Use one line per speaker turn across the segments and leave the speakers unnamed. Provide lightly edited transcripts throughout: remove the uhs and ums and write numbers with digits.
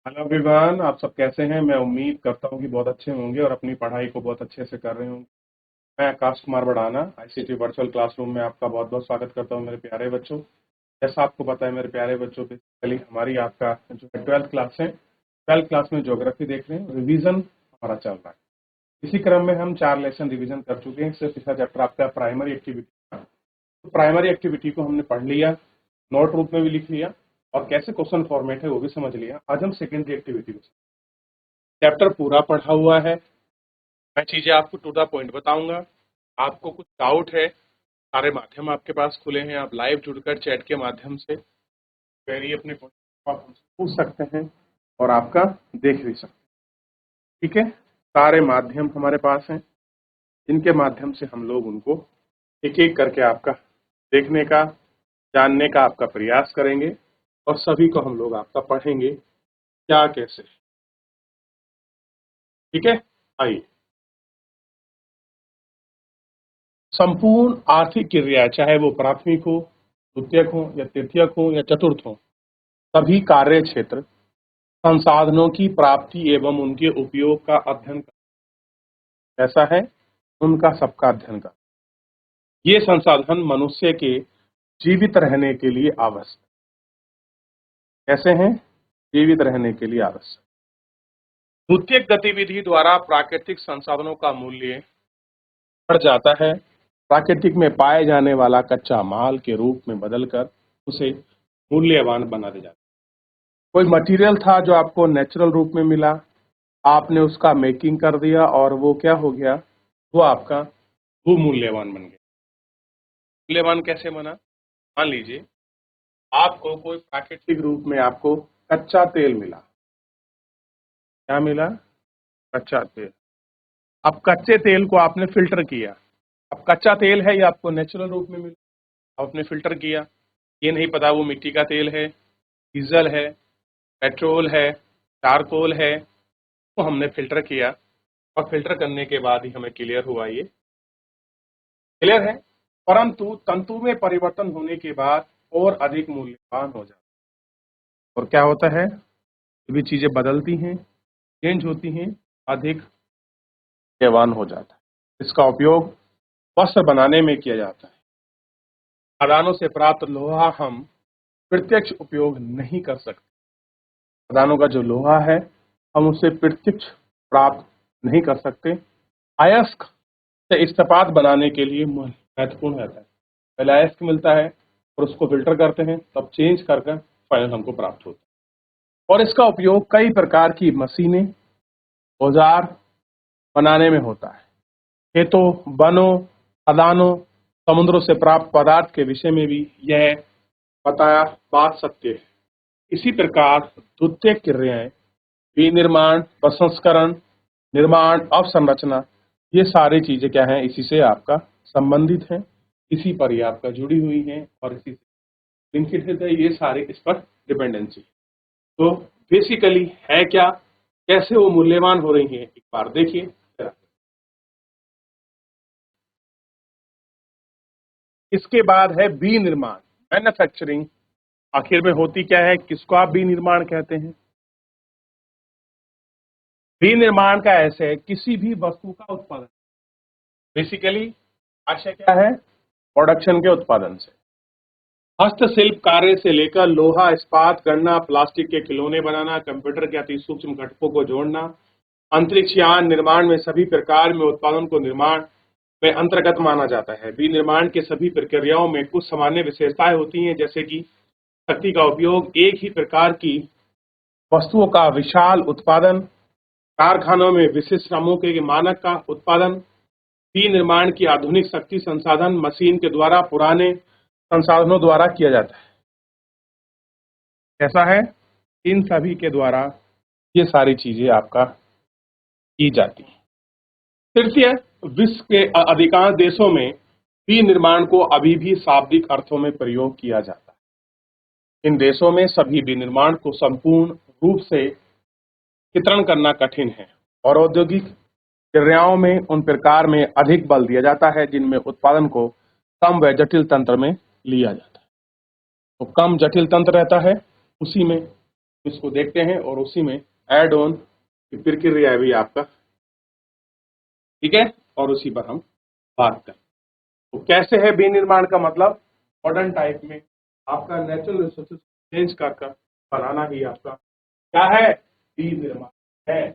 Hello everyone, आप सब कैसे हैं। मैं उम्मीद करता हूं कि बहुत अच्छे होंगे और अपनी पढ़ाई को बहुत अच्छे से कर रहे होंगे। मैं आकाश कुमार बड़ाना आईसीटी वर्चुअल क्लासरूम में आपका बहुत बहुत स्वागत करता हूं मेरे प्यारे बच्चों। जैसा आपको पता है मेरे प्यारे बच्चों, बेसिकली हमारी आपका जो है 12th क्लास है, 12th क्लास में ज्योग्राफी देख रहे हैं। रिवीजन हमारा चल रहा है। इसी क्रम में हम 4 लेसन रिवीजन कर चुके हैं। इससे पिछला चैप्टर आपका प्राइमरी एक्टिविटी था। तो प्राइमरी एक्टिविटी को हमने पढ़ लिया, नोट रूप में भी लिख लिया और कैसे क्वेश्चन फॉर्मेट है वो भी समझ लिया। आज हम सेकेंडरी एक्टिविटी को, चैप्टर पूरा पढ़ा हुआ है। मैं चीजें आपको टू द पॉइंट बताऊंगा। आपको कुछ डाउट है, सारे माध्यम आपके पास खुले हैं। आप लाइव जुड़कर चैट के माध्यम से क्वेरी अपने आप हमसे पूछ सकते हैं और आपका देख भी सकते हैं। ठीक है, सारे माध्यम हमारे पास हैं जिनके माध्यम से हम लोग उनको एक एक करके आपका देखने का, जानने का आपका प्रयास करेंगे और सभी को हम लोग आपका पढ़ेंगे क्या कैसे। ठीक है, आइए। संपूर्ण आर्थिक क्रिया, चाहे वो प्राथमिक हो, द्वितीयक हो या तृतीयक हो या चतुर्थ हो, सभी कार्य क्षेत्र संसाधनों की प्राप्ति एवं उनके उपयोग का अध्ययन कर, ऐसा है उनका सबका अध्ययन कर। ये संसाधन मनुष्य के जीवित रहने के लिए आवश्यक, कैसे हैं? जीवित रहने के लिए आवश्यक। द्वितीयक गतिविधि द्वारा प्राकृतिक संसाधनों का मूल्य बढ़ जाता है। प्राकृतिक में पाए जाने वाला कच्चा माल के रूप में बदलकर उसे मूल्यवान बना दे जाता है। कोई मटेरियल था जो आपको नेचुरल रूप में मिला, आपने उसका मेकिंग कर दिया और वो क्या हो गया, वो आपका वो मूल्यवान बन गया। मूल्यवान कैसे बना? मान लीजिए आपको कोई प्राकृतिक रूप में आपको कच्चा तेल मिला। क्या मिला? कच्चा तेल। अब कच्चे तेल को आपने फिल्टर किया। अब कच्चा तेल है, ये आपको नेचुरल रूप में मिला, आपने फिल्टर किया। ये नहीं पता वो मिट्टी का तेल है, डीजल है, पेट्रोल है, चारकोल है। तो हमने फिल्टर किया और फिल्टर करने के बाद ही हमें क्लियर हुआ, ये क्लियर है। परंतु तंतु में परिवर्तन होने के बाद और अधिक मूल्यवान हो जाता है। और क्या होता है, भी चीजें बदलती हैं, चेंज होती हैं, अधिक मूल्यवान हो जाता है। इसका उपयोग वस्त्र बनाने में किया जाता है। खदानों से प्राप्त लोहा हम प्रत्यक्ष उपयोग नहीं कर सकते। खदानों का जो लोहा है हम उसे प्रत्यक्ष प्राप्त नहीं कर सकते। अयस्क से इस्पात बनाने के लिए महत्वपूर्ण रहता है। पहले अयस्क मिलता है और उसको फिल्टर करते हैं, तब चेंज करके फाइनल हमको प्राप्त होता है। और इसका उपयोग कई प्रकार की मशीनें, औजार बनाने में होता है। खेतों, वनों, खदानों, समुद्रों से प्राप्त पदार्थ के विषय में भी यह बताया बात सत्य है। इसी प्रकार द्वितीयक क्रियाएं, विनिर्माण, प्रसंस्करण, निर्माण, अवसंरचना, ये सारी चीजें क्या हैं, इसी से आपका संबंधित हैं, इसी पर ही आपका जुड़ी हुई हैं और इसी से लिंकेज है। ये सारे इस पर डिपेंडेंसी। तो बेसिकली है क्या, कैसे वो मूल्यवान हो रही हैं, एक बार देखिए। इसके बाद है विनिर्माण, मैन्युफैक्चरिंग। आखिर में होती क्या है, किसको आप विनिर्माण कहते हैं? विनिर्माण का ऐसे है किसी भी वस्तु का उत्पादन। बेसिकली आशय क्या है, प्रोडक्शन के उत्पादन से। हस्तशिल्प कार्य से लेकर लोहा, इस्पात गढ़ना, प्लास्टिक के खिलौने बनाना, कंप्यूटर के अति सूक्ष्म घटकों को जोड़ना, अंतरिक्ष यान निर्माण में सभी प्रकार में उत्पादन को निर्माण में अंतर्गत माना जाता है। विनिर्माण के सभी प्रक्रियाओं में कुछ सामान्य विशेषताएं होती हैं, जैसे कि शक्ति का उपयोग, एक ही प्रकार की वस्तुओं का विशाल उत्पादन, कारखानों में विशिष्ट श्रमों के मानक का उत्पादन, विनिर्माण की आधुनिक शक्ति संसाधन मशीन के द्वारा पुराने संसाधनों द्वारा किया जाता है। कैसा है, इन सभी के द्वारा ये सारी चीजें आपका की जाती है। तृतीय, विश्व के अधिकांश देशों में विनिर्माण को अभी भी शाब्दिक अर्थों में प्रयोग किया जाता है। इन देशों में सभी विनिर्माण को संपूर्ण रूप से चित्रण करना कठिन है और औद्योगिक क्रियाओं में उन प्रकार में अधिक बल दिया जाता है जिनमें उत्पादन को कम व जटिल तंत्र में लिया जाता है। तो कम जटिल तंत्र रहता है, उसी में इसको देखते हैं और उसी में एड ऑन की प्रक्रिया भी आपका, ठीक है, और उसी पर हम बात करें। तो कैसे है विनिर्माण का मतलब, मॉडर्न टाइप में आपका नेचुरल रिसोर्सेज चेंज कर कर बनाना ही आपका क्या है, विनिर्माण है।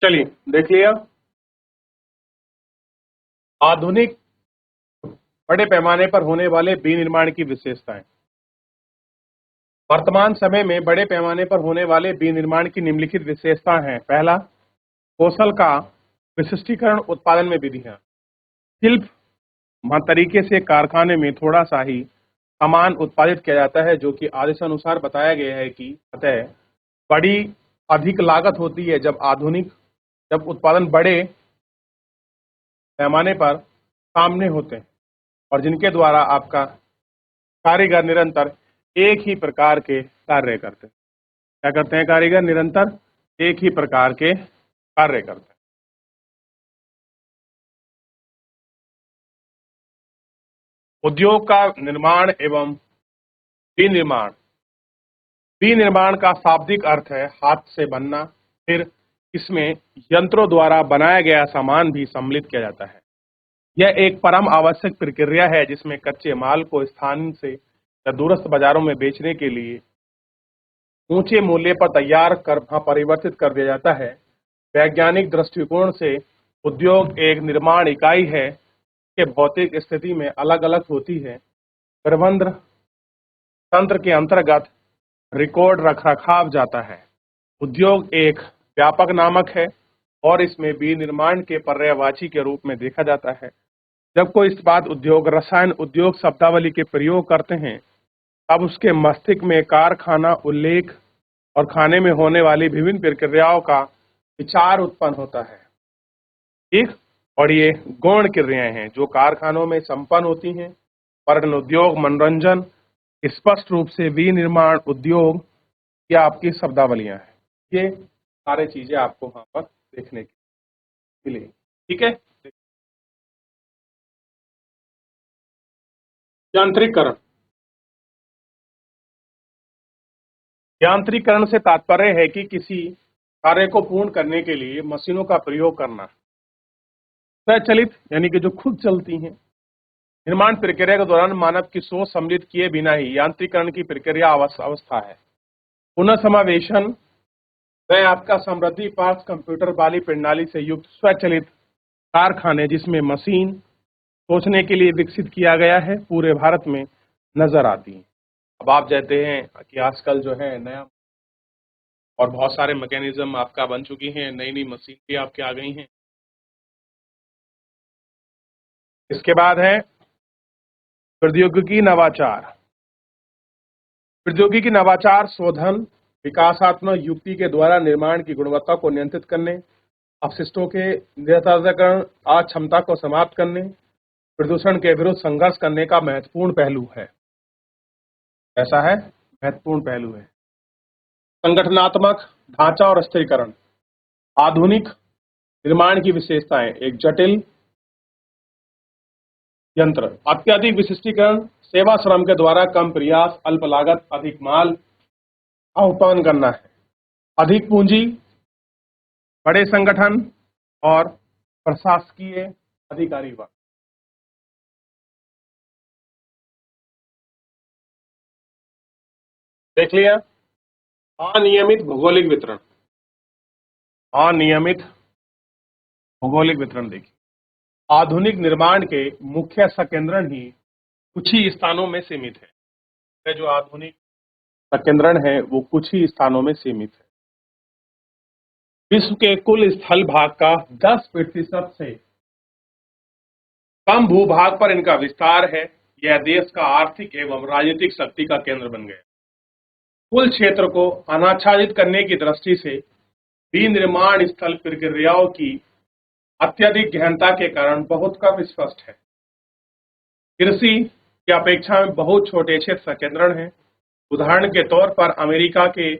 चलिए देख लिया आधुनिक बड़े पैमाने पर होने वाले विनिर्माण की विशेषताएं। वर्तमान समय में बड़े पैमाने पर होने वाले विनिर्माण की निम्नलिखित विशेषता हैं। पहला, कौशल का विशिष्टीकरण उत्पादन में विधियां। शिल्प तरीके से कारखाने में थोड़ा सा ही सामान उत्पादित किया जाता है, जो कि आदेशानुसार बताया गया है कि अतः बड़ी अधिक लागत होती है जब उत्पादन बड़े पैमाने पर सामने होते हैं और जिनके द्वारा आपका कारीगर निरंतर एक ही प्रकार के कार्य करते हैं। क्या करते हैं कारीगर? निरंतर एक ही प्रकार के कार्य करते हैं। उद्योग का निर्माण एवं विनिर्माण। विनिर्माण का शाब्दिक अर्थ है हाथ से बनना, फिर इसमें यंत्रों द्वारा बनाया गया सामान भी सम्मिलित किया जाता है। यह एक परम आवश्यक प्रक्रिया है जिसमें कच्चे माल को स्थान से या दूरस्थ बाजारों में बेचने के लिए ऊंचे मूल्य पर तैयार कर परिवर्तित कर दिया जाता है। वैज्ञानिक दृष्टिकोण से उद्योग एक निर्माण इकाई है के भौतिक स्थिति में अलग अलग होती है। प्रबंध तंत्र के अंतर्गत रिकॉर्ड रखरखाव जाता है। उद्योग एक व्यापक नामक है और इसमें विनिर्माण के पर्यायवाची के रूप में देखा जाता है। जब कोई इस्पात उद्योग, रसायन उद्योग शब्दावली के प्रयोग करते हैं तब उसके मस्तिष्क में कारखाना उल्लेख और खाने में होने वाली विभिन्न प्रक्रियाओं का विचार उत्पन्न होता है। ठीक, और ये गौण क्रियाएं हैं जो कारखानों में संपन्न होती हैं। पर्यटन उद्योग, मनोरंजन, स्पष्ट रूप से विनिर्माण उद्योग की आपकी शब्दावलियां हैं। ये सारी चीजें आपको वहां पर देखने की मिलेगी। ठीक है, यांत्रिकरण। यांत्रिकरण से तात्पर्य है कि किसी कार्य को पूर्ण करने के लिए मशीनों का प्रयोग करना। स्वचालित यानी कि जो खुद चलती हैं। निर्माण प्रक्रिया के दौरान मानव की सोच सम्मिलित किए बिना ही यांत्रिकरण की प्रक्रिया अवस्था है। पुनः समावेशन वह आपका समृद्धि पार्ट्स कंप्यूटर वाली प्रणाली से युक्त स्वचालित कारखाने जिसमें मशीन सोचने के लिए विकसित किया गया है पूरे भारत में नजर आती है। अब आप जानते हैं कि आजकल जो है नया और बहुत सारे मैकेनिज्म आपका बन चुकी हैं, नई नई मशीन भी आपके आ गई हैं। इसके बाद है प्रौद्योगिकी नवाचार। प्रौद्योगिकी नवाचार शोधन विकासात्मक युक्ति के द्वारा निर्माण की गुणवत्ता को नियंत्रित करने, अपशिष्टों के निरर्थकरण अक्षमता को समाप्त करने, प्रदूषण के विरुद्ध संघर्ष करने का महत्वपूर्ण पहलू है। ऐसा है, महत्वपूर्ण पहलू है। संगठनात्मक ढांचा और स्थिरीकरण। आधुनिक निर्माण की विशेषताएं। एक जटिल यंत्र, अत्यधिक विशिष्टीकरण, सेवा श्रम के द्वारा कम प्रयास, अल्प लागत, अधिक माल का उत्पादन करना है, अधिक पूंजी, बड़े संगठन और प्रशासकीय अधिकारी वर्ग। देख लिया। अनियमित भौगोलिक वितरण। अनियमित भौगोलिक वितरण देखिए, आधुनिक निर्माण के मुख्य संकेंद्रण ही कुछ ही स्थानों में सीमित है। यह जो आधुनिक संकेंद्रण है वो कुछ ही स्थानों में सीमित है। विश्व के कुल स्थल भाग का 10% से कम भूभाग पर इनका विस्तार है। यह देश का आर्थिक एवं राजनीतिक शक्ति का केंद्र बन गया। कुल क्षेत्र को अनाच्छादित करने की दृष्टि से विनिर्माण स्थल प्रक्रियाओं की अत्यधिक गहनता के कारण बहुत कम स्पष्ट है। कृषि की अपेक्षा में बहुत छोटे क्षेत्र संकेंद्रण हैं। उदाहरण के तौर पर अमेरिका के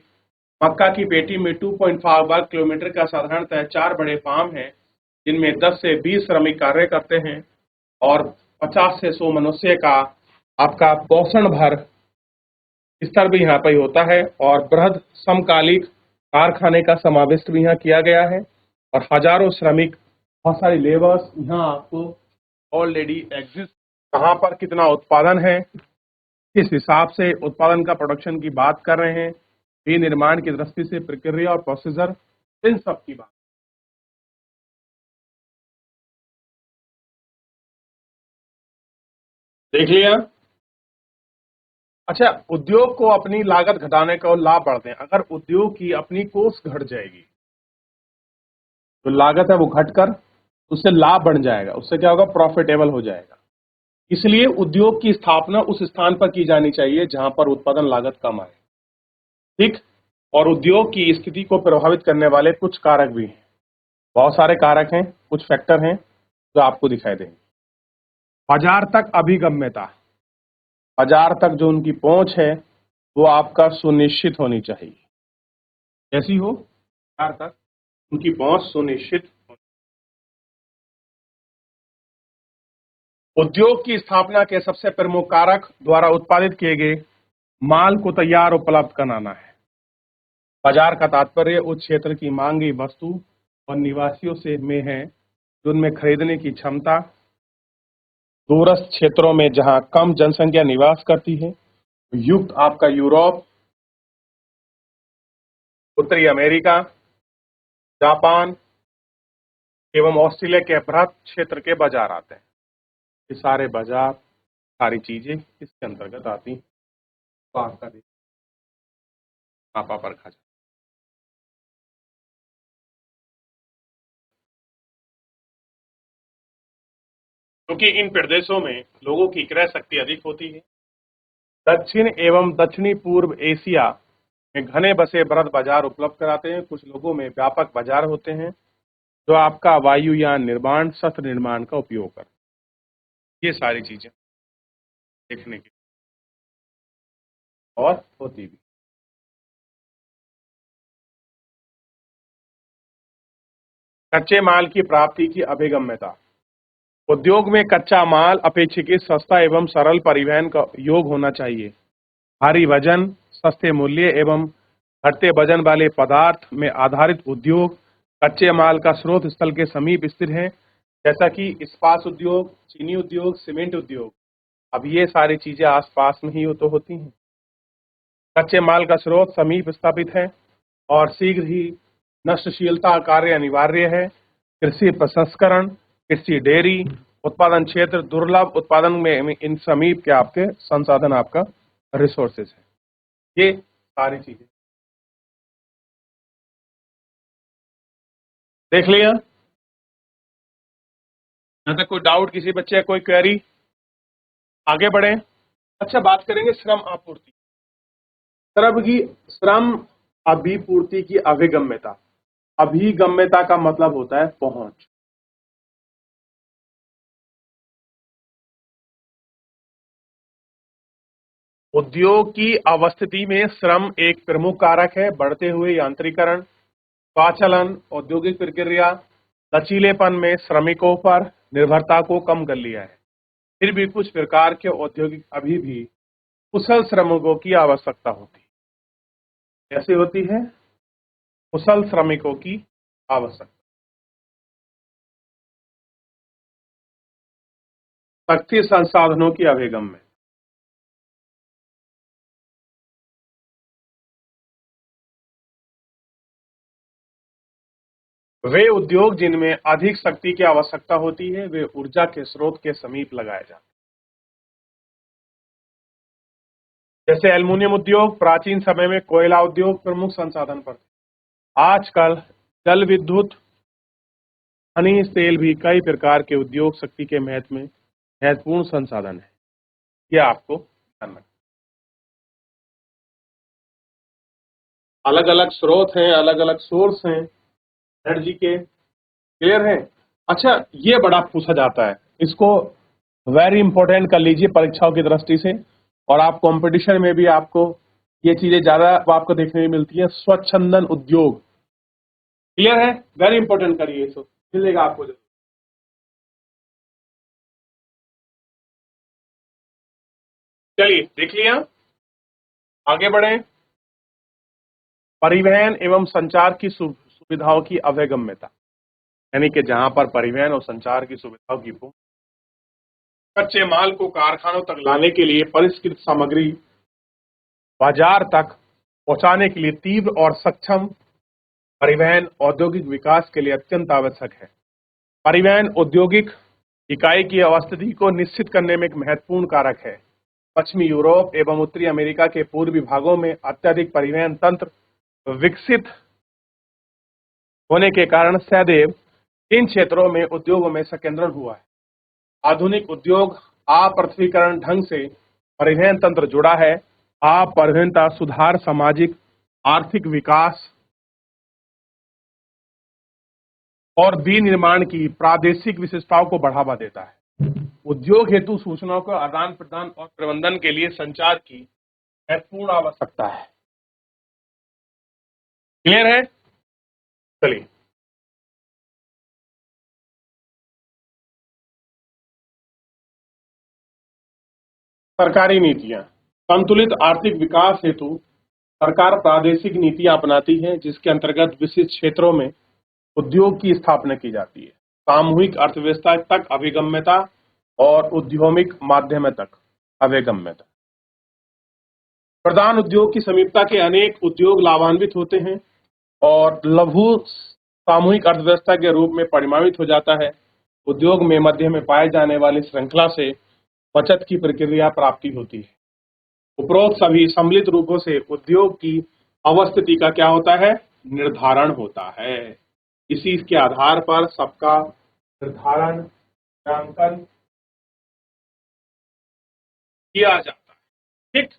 मक्का की पेटी में 2.5 वर्ग किलोमीटर का साधारणतः 4 बड़े फार्म हैं जिनमें 10 से 20 श्रमिक कार्य करते हैं और 50 से 100 मनुष्य का आपका पोषण भर स्तर भी यहाँ पर होता है और बृहद समकालिक कारखाने का समावेश भी यहाँ किया गया है और हजारों श्रमिक, बहुत सारी लेबर्स यहाँ आपको ऑलरेडी एग्जिस्ट। कहाँ पर कितना उत्पादन है, किस हिसाब से उत्पादन का प्रोडक्शन की बात कर रहे हैं, विनिर्माण की दृष्टि से प्रक्रिया और प्रोसीजर, इन सब की बात देख लिया। अच्छा, उद्योग को अपनी लागत घटाने का लाभ बढ़ते हैं। अगर उद्योग की अपनी कोस्ट घट जाएगी, जो लागत है वो घटकर उससे लाभ बढ़ जाएगा, उससे क्या होगा, प्रॉफिटेबल हो जाएगा। इसलिए उद्योग की स्थापना उस स्थान पर की जानी चाहिए जहां पर उत्पादन लागत कम आए। ठीक। और उद्योग की स्थिति को प्रभावित करने वाले कुछ कारक भी हैं, बहुत सारे कारक हैं, कुछ फैक्टर हैं जो आपको दिखाई देंगे। बाजार तक अभिगम्यता, बाजार तक जो उनकी पहुंच है वो आपका सुनिश्चित होनी चाहिए। कैसी हो, बाजार तक उनकी पहुंच सुनिश्चित। उद्योग की स्थापना के सबसे प्रमुख कारक द्वारा उत्पादित किए गए माल को तैयार उपलब्ध कराना है। बाजार का तात्पर्य उस क्षेत्र की मांगी वस्तु और निवासियों से में है जो उनमें खरीदने की क्षमता। दूरस्थ क्षेत्रों में जहां कम जनसंख्या निवास करती है, युक्त आपका यूरोप, उत्तरी अमेरिका, जापान एवं ऑस्ट्रेलिया के बृहद क्षेत्र के बाजार आते हैं। ये सारे बाजार, सारी चीजें इसके अंतर्गत आती हैं। तो आपका आपा पर खा जाए। क्योंकि इन प्रदेशों में लोगों की क्रय शक्ति अधिक होती है। दक्षिण एवं दक्षिणी पूर्व एशिया में घने बसे बृहद बाजार उपलब्ध कराते हैं। कुछ लोगों में व्यापक बाजार होते हैं जो आपका वायुयान निर्माण, शस्त्र निर्माण का उपयोग करते हैं। ये सारी चीजें देखने की और होती भी। कच्चे माल की प्राप्ति की अभिगम्यता, उद्योग में कच्चा माल अपेक्षाकृत सस्ता एवं सरल परिवहन का योग होना चाहिए। भारी वजन, सस्ते मूल्य एवं घटते वजन वाले पदार्थ में आधारित उद्योग कच्चे माल का स्रोत स्थल के समीप स्थित है, जैसा कि इस्पात उद्योग, चीनी उद्योग, सीमेंट उद्योग। अब ये सारी चीजें आसपास में ही तो होती हैं। कच्चे माल का स्रोत समीप स्थापित है और शीघ्र ही नष्टशीलता कार्य अनिवार्य है। कृषि प्रसंस्करण, कृषि डेयरी उत्पादन क्षेत्र दुर्लभ उत्पादन में इन समीप के आपके संसाधन, आपका रिसोर्सेज है। ये सारी चीजें देख लिया। यहाँ तक कोई डाउट, किसी बच्चे कोई क्वेरी, आगे बढ़े। अच्छा, बात करेंगे श्रम आपूर्ति। श्रम अभिपूर्ति की अभिगम्यता। अभिगम्यता का मतलब होता है पहुंच। उद्योग की अवस्थिति में श्रम एक प्रमुख कारक है। बढ़ते हुए यांत्रिकरण, स्वचालन, औद्योगिक प्रक्रिया लचीलेपन में श्रमिकों पर निर्भरता को कम कर लिया है। फिर भी कुछ प्रकार के औद्योगिक अभी भी कुशल श्रमिकों की आवश्यकता होती है। कैसे होती है? कुशल श्रमिकों की आवश्यकता। शक्ति संसाधनों की अभिगम में वे उद्योग जिनमें अधिक शक्ति की आवश्यकता होती है, वे ऊर्जा के स्रोत के समीप लगाए जाते हैं। जैसे एल्युमिनियम उद्योग, प्राचीन समय में कोयला उद्योग प्रमुख संसाधन पर थे। आजकल जल विद्युत, खनिज तेल भी कई प्रकार के उद्योग शक्ति के महत्वपूर्ण संसाधन है। ये आपको ध्यान रखना। अलग अलग स्रोत हैं, अलग अलग सोर्स हैं एनर्जी के। क्लियर है? अच्छा, ये बड़ा पूछा जाता है, इसको वेरी इंपॉर्टेंट कर लीजिए परीक्षाओं की दृष्टि से। और आप कंपटीशन में भी आपको ये चीजें ज्यादा आपको देखने में मिलती है। स्वच्छंदन उद्योग। क्लियर है? वेरी इंपॉर्टेंट करिए इसको, मिलेगा आपको। चलिए देख लिया, आगे बढ़े। परिवहन एवं संचार की सुविधाओं की अवगम्यता, यानी कि जहां पर परिवहन और संचार की सुविधाओं की कच्चे माल को कारखानों तक लाने के लिए परिष्कृत सामग्री बाजार तक पहुंचाने के लिए तीव्र और सक्षम परिवहन औद्योगिक विकास के लिए अत्यंत आवश्यक है। परिवहन औद्योगिक इकाई की अवस्थिति को निश्चित करने में एक महत्वपूर्ण कारक है। पश्चिमी यूरोप एवं उत्तरी अमेरिका के पूर्वी भागों में अत्यधिक परिवहन तंत्र विकसित होने के कारण सदैव इन क्षेत्रों में उद्योगों में संकेंद्रण हुआ है। आधुनिक उद्योग अपृथ्वीकरण ढंग से परिवहन तंत्र जुड़ा है। अपरिवहनता सुधार सामाजिक आर्थिक विकास और विनिर्माण की प्रादेशिक विशेषताओं को बढ़ावा देता है। उद्योग हेतु सूचनाओं का आदान प्रदान और प्रबंधन के लिए संचार की महत्वपूर्ण आवश्यकता है। क्लियर है? चलिए, सरकारी नीतियां। संतुलित आर्थिक विकास हेतु सरकार प्रादेशिक नीतियां अपनाती है, जिसके अंतर्गत विशिष्ट क्षेत्रों में उद्योग की स्थापना की जाती है। सामूहिक अर्थव्यवस्था तक अभिगम्यता और उद्यमिक माध्यम तक अभिगम्यता। प्रधान उद्योग की समीपता के अनेक उद्योग लाभान्वित होते हैं और लघु सामूहिक अर्थव्यवस्था के रूप में परिणामित हो जाता है। उद्योग में मध्य में पाए जाने वाली श्रृंखला से बचत की प्रक्रिया प्राप्ति होती है। उपरोक्त सभी सम्मिलित रूपों से उद्योग की अवस्थिति का क्या होता है? निर्धारण होता है। इसी के आधार पर सबका निर्धारण मूल्यांकन किया जाता है। ठीक,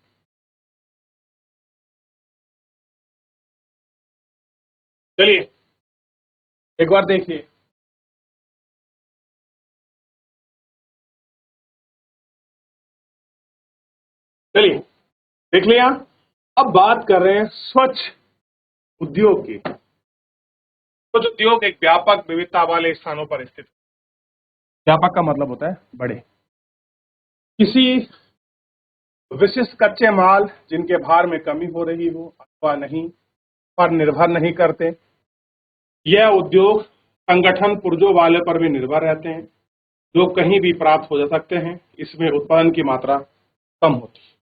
चलिए एक बार देखिए, चलिए देख लिया। अब बात कर रहे हैं स्वच्छ उद्योग की। स्वच्छ उद्योग एक व्यापक विविधता वाले स्थानों पर स्थित। व्यापक का मतलब होता है बड़े, किसी विशिष्ट कच्चे माल जिनके भार में कमी हो रही हो अथवा नहीं पर निर्भर नहीं करते। यह उद्योग संगठन पुर्जों वाले पर भी निर्भर रहते हैं, जो कहीं भी प्राप्त हो जा सकते हैं। इसमें उत्पादन की मात्रा कम होती है।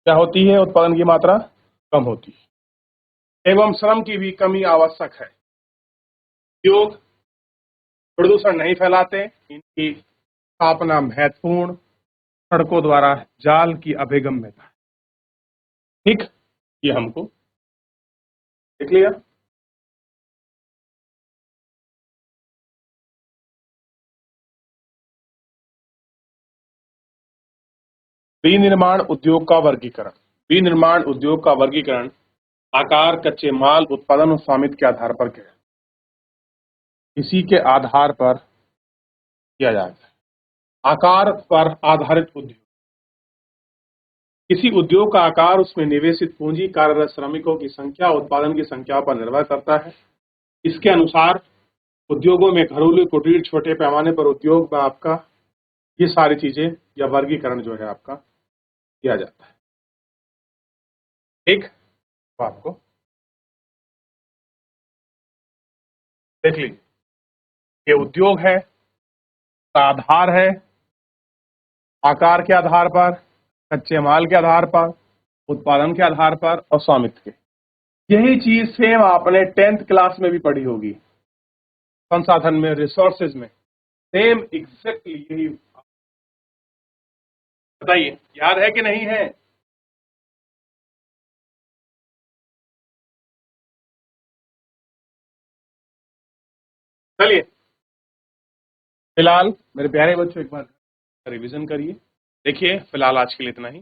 क्या होती है? उत्पादन की मात्रा कम होती है एवं श्रम की भी कमी आवश्यक है। उद्योग प्रदूषण नहीं फैलाते। इनकी स्थापना महत्वपूर्ण सड़कों द्वारा जाल की अभिगम्यता है। ठीक, ये हमको देख लिया। विनिर्माण उद्योग का वर्गीकरण। विनिर्माण उद्योग का वर्गीकरण आकार, कच्चे माल, उत्पादन और स्वामित्व के आधार पर किया, इसी के आधार पर किया जाता है। आकार पर आधारित उद्योग। किसी उद्योग का आकार उसमें निवेशित पूंजी, कार्यरत श्रमिकों की संख्या, उत्पादन की संख्या पर निर्भर करता है। इसके अनुसार उद्योगों में घरेलू, कुटीर, छोटे पैमाने पर उद्योग में आपका ये सारी चीजें या वर्गीकरण जो है आपका किया जाता है। ठीक, तो आपको देख लीजिए, ये उद्योग है, का आधार है आकार के आधार पर, कच्चे माल के आधार पर, उत्पादन के आधार पर और स्वामित्व के। यही चीज सेम आपने 10th क्लास में भी पढ़ी होगी, संसाधन में, रिसोर्सेज में। सेम एग्जैक्टली यही। बताइए, याद है कि नहीं है? चलिए, फिलहाल मेरे प्यारे बच्चों एक बार रिवीजन करिए। देखिए, फिलहाल आज के लिए इतना ही।